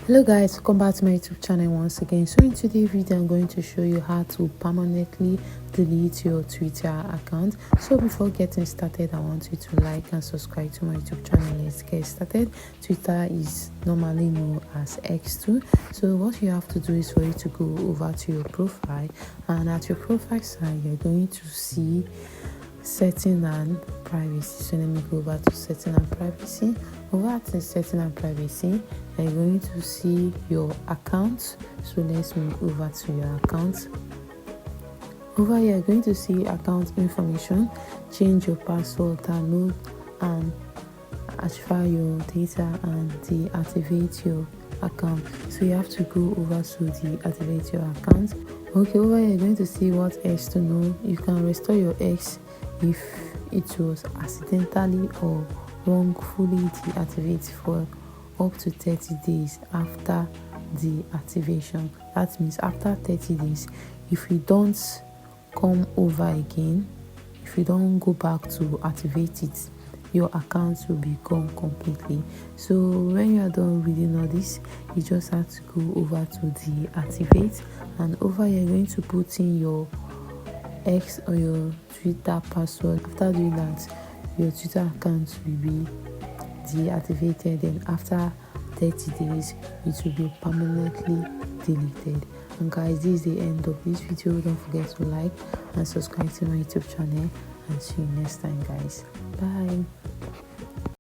Hello guys, welcome back to my YouTube channel once again. So in today's video I'm going to show you how to permanently delete your Twitter account. So before getting started, I want you to like and subscribe to my YouTube channel. Let's get started. Twitter is normally known as X2. So what you have to do is for you to go over to your profile, and at your profile side you're going to see setting and privacy. So let me go over to setting and privacy. Over at setting and privacy, you're going to see your account. So let's move over to your account. Over here you're going to see account information, change your password, download and archive your data, and deactivate your account. So you have to go over to deactivate your account. Okay, over here you're going to see what else to know. You can restore your X if it was accidentally or wrongfully deactivated for up to 30 days after the activation. That means after 30 days, if you don't come over again, if you don't go back to activate it, your account will be gone completely. So when you are done reading all this, you just have to go over to deactivate, and over here you're going to put in your X or your Twitter password. After doing that, your Twitter account will be deactivated, and after 30 days it will be permanently deleted. And guys, this is the end of this video. Don't forget to like and subscribe to my YouTube channel, and see you next time guys. Bye.